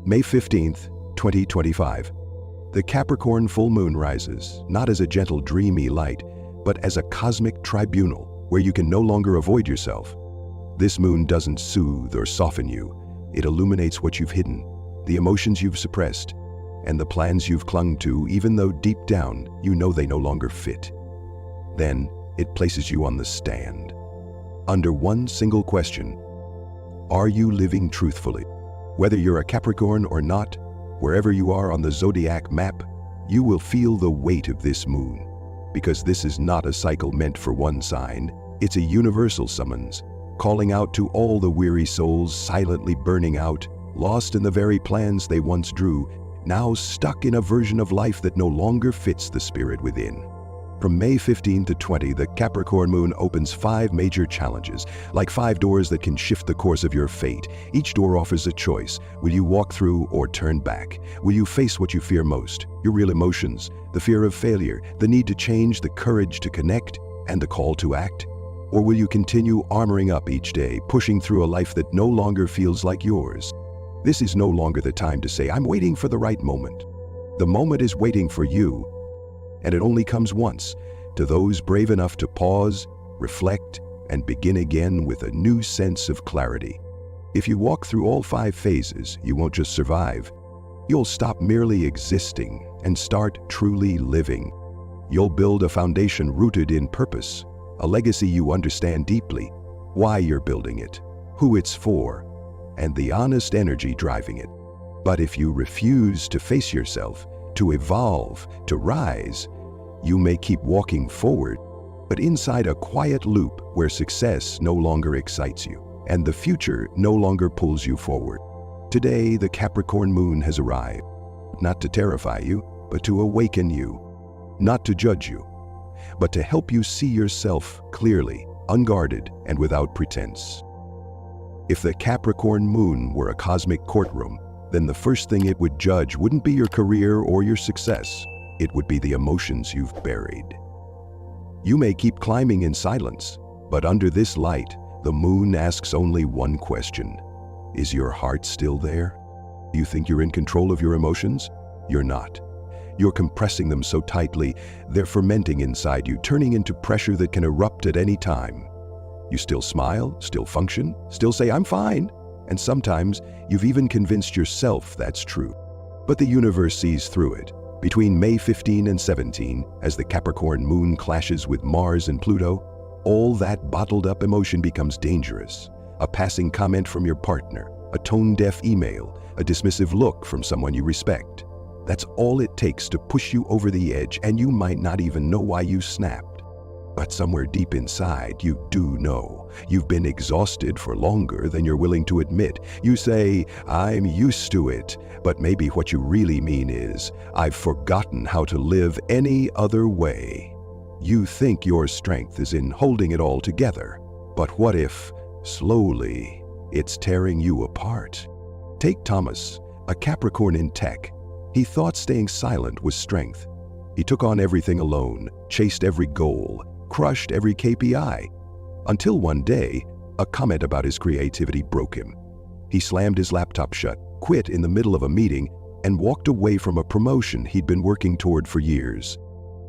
May 15th, 2025. The Capricorn full moon rises, not as a gentle, dreamy light, but as a cosmic tribunal where you can no longer avoid yourself. This moon doesn't soothe or soften you. It illuminates what you've hidden, the emotions you've suppressed, and the plans you've clung to, even though deep down you know they no longer fit. Then it places you on the stand, under one single question: are you living truthfully? Whether you're a Capricorn or not, wherever you are on the Zodiac map, you will feel the weight of this moon, because this is not a cycle meant for one sign. It's a universal summons, calling out to all the weary souls silently burning out, lost in the very plans they once drew, now stuck in a version of life that no longer fits the spirit within. From May 15 to 20, the Capricorn Moon opens 5 major challenges, like 5 doors that can shift the course of your fate. Each door offers a choice. Will you walk through or turn back? Will you face what you fear most, your real emotions, the fear of failure, the need to change, the courage to connect, and the call to act? Or will you continue armoring up each day, pushing through a life that no longer feels like yours? This is no longer the time to say, "I'm waiting for the right moment." The moment is waiting for you, and it only comes once, to those brave enough to pause, reflect, and begin again with a new sense of clarity. If you walk through all 5 phases, you won't just survive. You'll stop merely existing and start truly living. You'll build a foundation rooted in purpose, a legacy you understand deeply, why you're building it, who it's for, and the honest energy driving it. But if you refuse to face yourself, to evolve, to rise, you may keep walking forward, but inside a quiet loop where success no longer excites you, and the future no longer pulls you forward. Today, the Capricorn Moon has arrived, not to terrify you, but to awaken you, not to judge you, but to help you see yourself clearly, unguarded, and without pretense. If the Capricorn Moon were a cosmic courtroom, then the first thing it would judge wouldn't be your career or your success. It would be the emotions you've buried. You may keep climbing in silence, but under this light, the moon asks only one question: is your heart still there? You think you're in control of your emotions? You're not. You're compressing them so tightly, they're fermenting inside you, turning into pressure that can erupt at any time. You still smile, still function, still say, "I'm fine." And sometimes you've even convinced yourself that's true. But the universe sees through it. Between May 15 and 17, as the Capricorn Moon clashes with Mars and Pluto, all that bottled up emotion becomes dangerous. A passing comment from your partner, a tone-deaf email, a dismissive look from someone you respect. That's all it takes to push you over the edge, and you might not even know why you snapped. But somewhere deep inside, you do know. You've been exhausted for longer than you're willing to admit. You say, "I'm used to it," but maybe what you really mean is, "I've forgotten how to live any other way." You think your strength is in holding it all together, but what if, slowly, it's tearing you apart? Take Thomas, a Capricorn in tech. He thought staying silent was strength. He took on everything alone, chased every goal, crushed every KPI, until one day, a comment about his creativity broke him. He slammed his laptop shut, quit in the middle of a meeting, and walked away from a promotion he'd been working toward for years.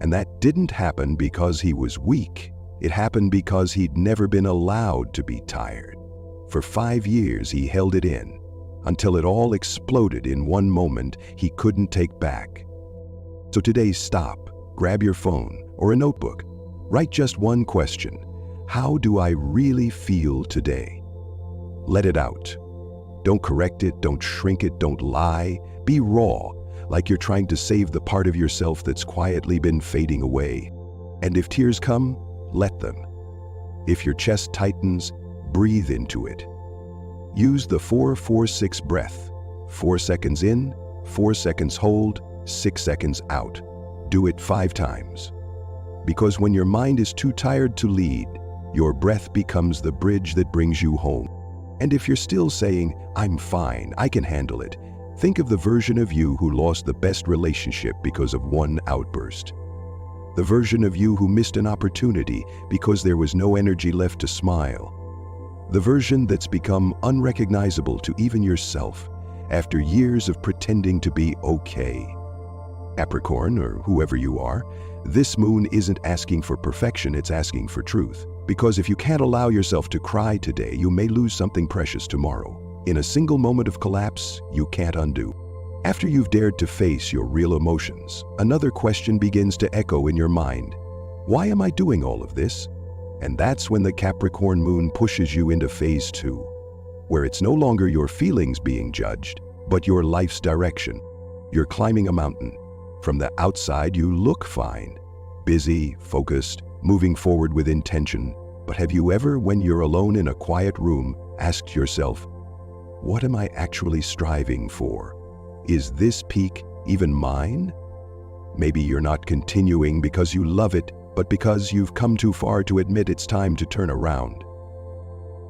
And that didn't happen because he was weak. It happened because he'd never been allowed to be tired. For 5 years, he held it in, until it all exploded in one moment he couldn't take back. So today, stop, grab your phone or a notebook. Write just one question: how do I really feel today? Let it out. Don't correct it, don't shrink it, don't lie. Be raw, like you're trying to save the part of yourself that's quietly been fading away. And if tears come, let them. If your chest tightens, breathe into it. Use the 4-4-6 breath. 4 seconds in, 4 seconds hold, 6 seconds out. Do it 5 times. Because when your mind is too tired to lead, your breath becomes the bridge that brings you home. And if you're still saying, "I'm fine, I can handle it," think of the version of you who lost the best relationship because of one outburst. The version of you who missed an opportunity because there was no energy left to smile. The version that's become unrecognizable to even yourself after years of pretending to be okay. Capricorn, or whoever you are, this moon isn't asking for perfection, it's asking for truth. Because if you can't allow yourself to cry today, you may lose something precious tomorrow. In a single moment of collapse, you can't undo. After you've dared to face your real emotions, another question begins to echo in your mind. Why am I doing all of this? And that's when the Capricorn moon pushes you into phase 2, where it's no longer your feelings being judged, but your life's direction. You're climbing a mountain. From the outside, you look fine, busy, focused, moving forward with intention. But have you ever, when you're alone in a quiet room, asked yourself, what am I actually striving for? Is this peak even mine? Maybe you're not continuing because you love it, but because you've come too far to admit it's time to turn around.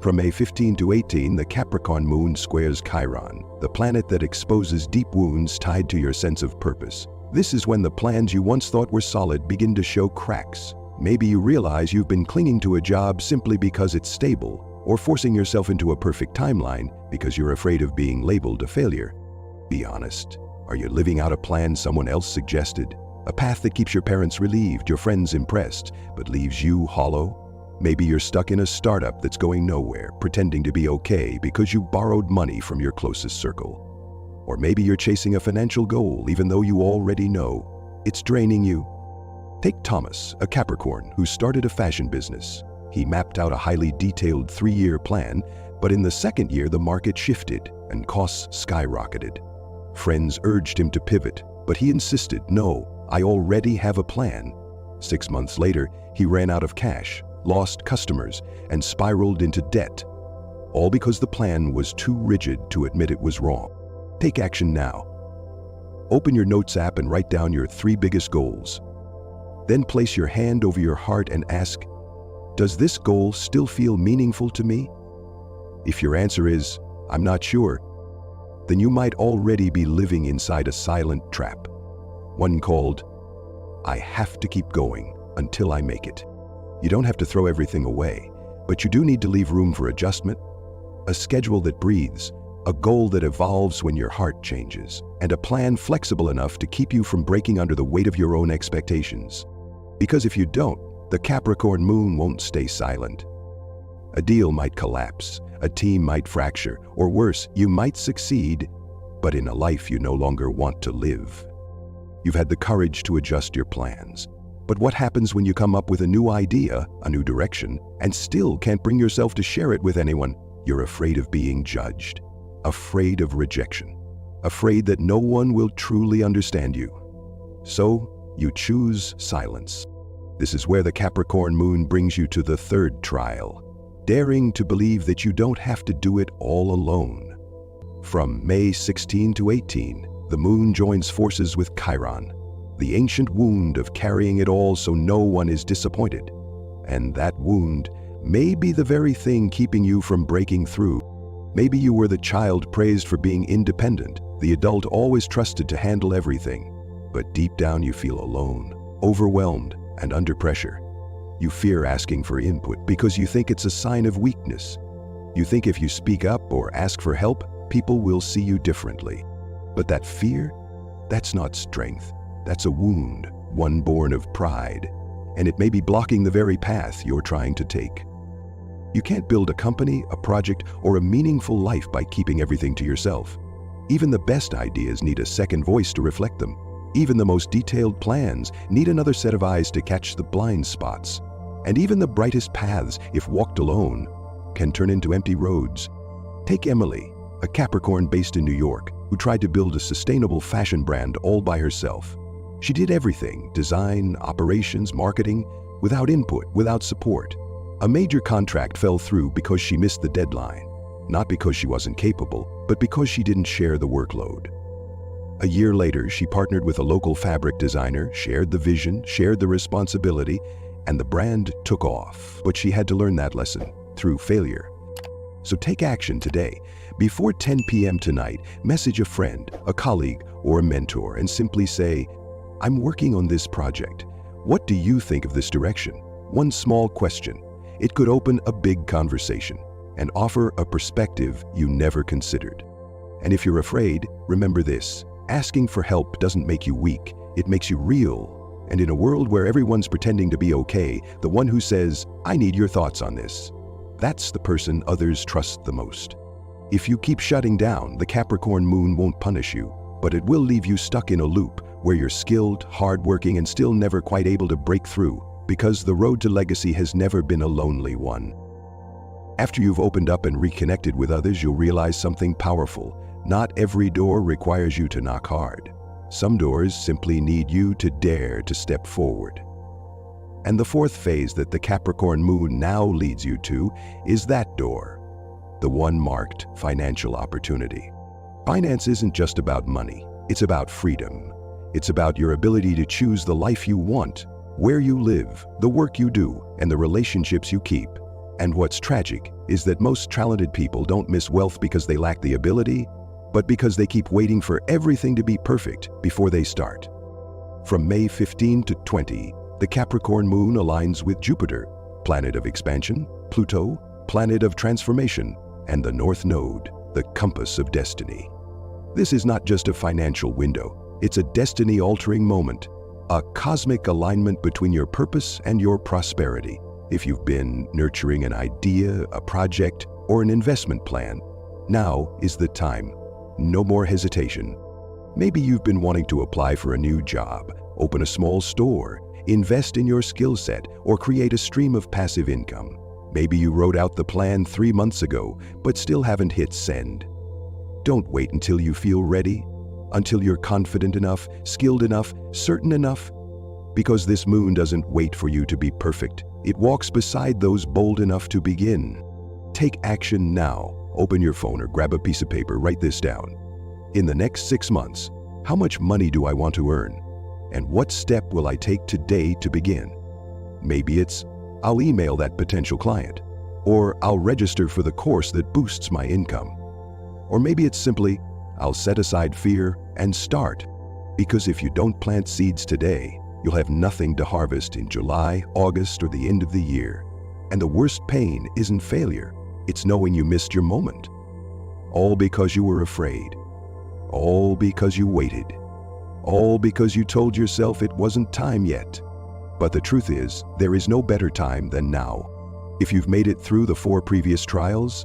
From May 15 to 18, the Capricorn moon squares Chiron, the planet that exposes deep wounds tied to your sense of purpose. This is when the plans you once thought were solid begin to show cracks. Maybe you realize you've been clinging to a job simply because it's stable, or forcing yourself into a perfect timeline because you're afraid of being labeled a failure. Be honest. Are you living out a plan someone else suggested? A path that keeps your parents relieved, your friends impressed, but leaves you hollow? Maybe you're stuck in a startup that's going nowhere, pretending to be okay because you borrowed money from your closest circle. Or maybe you're chasing a financial goal even though you already know it's draining you. Take Thomas, a Capricorn who started a fashion business. He mapped out a highly detailed 3-year plan, but in the second year the market shifted and costs skyrocketed. Friends urged him to pivot, but he insisted, no, I already have a plan. 6 months later, he ran out of cash, lost customers, and spiraled into debt, all because the plan was too rigid to admit it was wrong. Take action now. Open your notes app and write down your 3 biggest goals. Then place your hand over your heart and ask, does this goal still feel meaningful to me? If your answer is, I'm not sure, then you might already be living inside a silent trap. One called, I have to keep going until I make it. You don't have to throw everything away, but you do need to leave room for adjustment, a schedule that breathes, a goal that evolves when your heart changes, and a plan flexible enough to keep you from breaking under the weight of your own expectations. Because if you don't, the Capricorn moon won't stay silent. A deal might collapse, a team might fracture, or worse, you might succeed, but in a life you no longer want to live. You've had the courage to adjust your plans. But what happens when you come up with a new idea, a new direction, and still can't bring yourself to share it with anyone? You're afraid of being judged, afraid of rejection, afraid that no one will truly understand you. So you choose silence. This is where the Capricorn moon brings you to the 3rd trial, daring to believe that you don't have to do it all alone. From May 16 to 18, the moon joins forces with Chiron, the ancient wound of carrying it all so no one is disappointed. And that wound may be the very thing keeping you from breaking through. Maybe you were the child praised for being independent, the adult always trusted to handle everything. But deep down you feel alone, overwhelmed, and under pressure. You fear asking for input because you think it's a sign of weakness. You think if you speak up or ask for help, people will see you differently. But that fear, that's not strength. That's a wound, one born of pride, and it may be blocking the very path you're trying to take. You can't build a company, a project, or a meaningful life by keeping everything to yourself. Even the best ideas need a second voice to reflect them. Even the most detailed plans need another set of eyes to catch the blind spots. And even the brightest paths, if walked alone, can turn into empty roads. Take Emily, a Capricorn based in New York, who tried to build a sustainable fashion brand all by herself. She did everything, design, operations, marketing, without input, without support. A major contract fell through because she missed the deadline, not because she wasn't capable, but because she didn't share the workload. A year later, she partnered with a local fabric designer, shared the vision, shared the responsibility, and the brand took off. But she had to learn that lesson through failure. So take action today. Before 10 p.m. tonight, message a friend, a colleague, or a mentor and simply say, I'm working on this project. What do you think of this direction? One small question. It could open a big conversation and offer a perspective you never considered. And if you're afraid, remember this: asking for help doesn't make you weak, it makes you real. And in a world where everyone's pretending to be okay, the one who says, "I need your thoughts on this," that's the person others trust the most. If you keep shutting down, the Capricorn Moon won't punish you, but it will leave you stuck in a loop where you're skilled, hardworking, and still never quite able to break through, because the road to legacy has never been a lonely one. After you've opened up and reconnected with others, you'll realize something powerful. Not every door requires you to knock hard. Some doors simply need you to dare to step forward. And the fourth phase that the Capricorn Moon now leads you to is that door, the one marked financial opportunity. Finance isn't just about money, it's about freedom. It's about your ability to choose the life you want, where you live, the work you do, and the relationships you keep. And what's tragic is that most talented people don't miss wealth because they lack the ability, but because they keep waiting for everything to be perfect before they start. From May 15 to 20, the Capricorn Moon aligns with Jupiter, planet of expansion, Pluto, planet of transformation, and the North Node, the compass of destiny. This is not just a financial window, it's a destiny-altering moment, a cosmic alignment between your purpose and your prosperity. If you've been nurturing an idea, a project, or an investment plan, now is the time. No more hesitation. Maybe you've been wanting to apply for a new job, open a small store, invest in your skill set, or create a stream of passive income. Maybe you wrote out the plan 3 months ago, but still haven't hit send. Don't wait until you feel ready, until you're confident enough, skilled enough, certain enough. Because this moon doesn't wait for you to be perfect. It walks beside those bold enough to begin. Take action now. Open your phone or grab a piece of paper, write this down. In the next 6 months, how much money do I want to earn? And what step will I take today to begin? Maybe it's, I'll email that potential client, or I'll register for the course that boosts my income. Or maybe it's simply, I'll set aside fear and start. Because if you don't plant seeds today, you'll have nothing to harvest in July, August, or the end of the year. And the worst pain isn't failure, it's knowing you missed your moment. All because you were afraid. All because you waited. All because you told yourself it wasn't time yet. But the truth is, there is no better time than now. If you've made it through the 4 previous trials,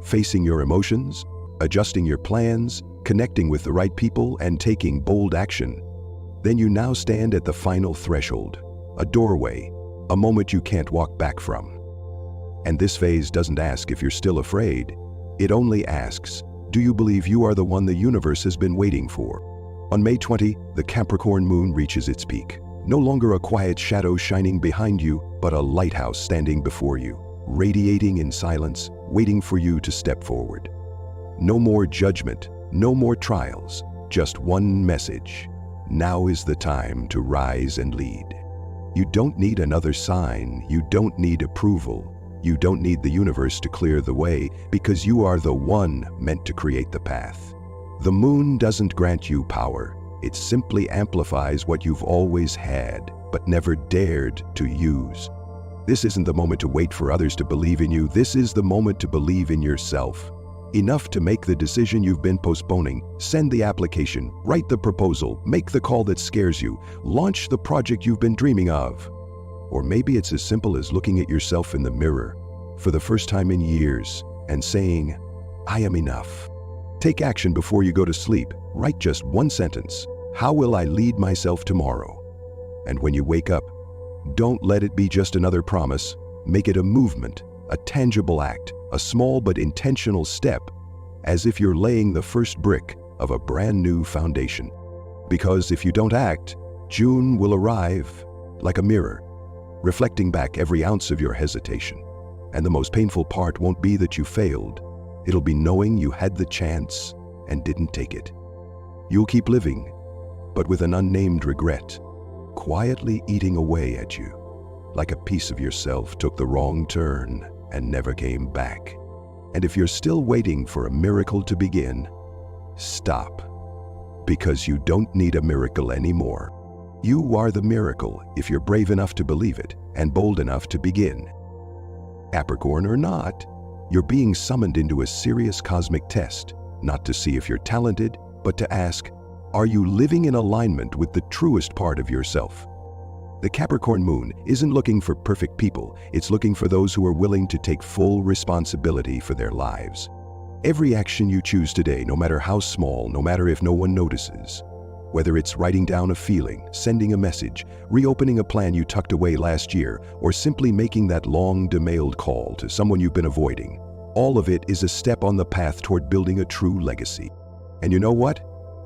facing your emotions, adjusting your plans, connecting with the right people, and taking bold action, then you now stand at the final threshold, a doorway, a moment you can't walk back from. And this phase doesn't ask if you're still afraid. It only asks, do you believe you are the one the universe has been waiting for? On May 20, the Capricorn Moon reaches its peak. No longer a quiet shadow shining behind you, but a lighthouse standing before you, radiating in silence, waiting for you to step forward. No more judgment, no more trials, just one message. Now is the time to rise and lead. You don't need another sign, you don't need approval, you don't need the universe to clear the way, because you are the one meant to create the path. The moon doesn't grant you power, it simply amplifies what you've always had, but never dared to use. This isn't the moment to wait for others to believe in you, this is the moment to believe in yourself. Enough to make the decision you've been postponing, send the application, write the proposal, make the call that scares you, launch the project you've been dreaming of. Or maybe it's as simple as looking at yourself in the mirror for the first time in years and saying, I am enough. Take action before you go to sleep. Write just one sentence. How will I lead myself tomorrow? And when you wake up, don't let it be just another promise. Make it a movement, a tangible act, a small but intentional step, as if you're laying the first brick of a brand new foundation. Because if you don't act, June will arrive like a mirror, reflecting back every ounce of your hesitation. And the most painful part won't be that you failed. It'll be knowing you had the chance and didn't take it. You'll keep living, but with an unnamed regret, quietly eating away at you, like a piece of yourself took the wrong turn and never came back. And if you're still waiting for a miracle to begin, stop. Because you don't need a miracle anymore. You are the miracle if you're brave enough to believe it and bold enough to begin. Capricorn or not, you're being summoned into a serious cosmic test, not to see if you're talented, but to ask, are you living in alignment with the truest part of yourself? The Capricorn Moon isn't looking for perfect people, it's looking for those who are willing to take full responsibility for their lives. Every action you choose today, no matter how small, no matter if no one notices, whether it's writing down a feeling, sending a message, reopening a plan you tucked away last year, or simply making that long-demailed call to someone you've been avoiding, all of it is a step on the path toward building a true legacy. And you know what?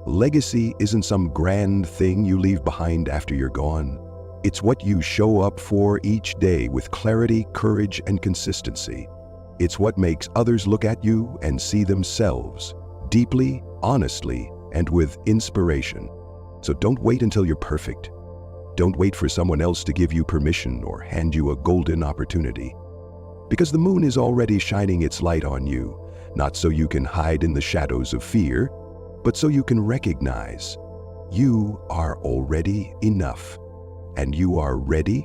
Legacy isn't some grand thing you leave behind after you're gone. It's what you show up for each day with clarity, courage, and consistency. It's what makes others look at you and see themselves deeply, honestly, and with inspiration. So don't wait until you're perfect. Don't wait for someone else to give you permission or hand you a golden opportunity. Because the moon is already shining its light on you, not so you can hide in the shadows of fear, but so you can recognize you are already enough. And you are ready?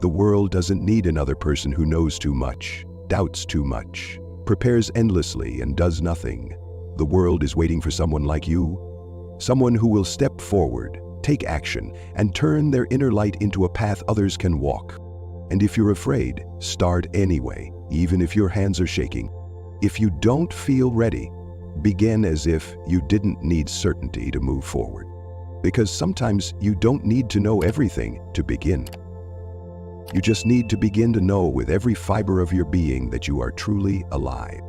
The world doesn't need another person who knows too much, doubts too much, prepares endlessly and does nothing. The world is waiting for someone like you, someone who will step forward, take action, and turn their inner light into a path others can walk. And if you're afraid, start anyway, even if your hands are shaking. If you don't feel ready, begin as if you didn't need certainty to move forward. Because sometimes you don't need to know everything to begin. You just need to begin to know with every fiber of your being that you are truly alive.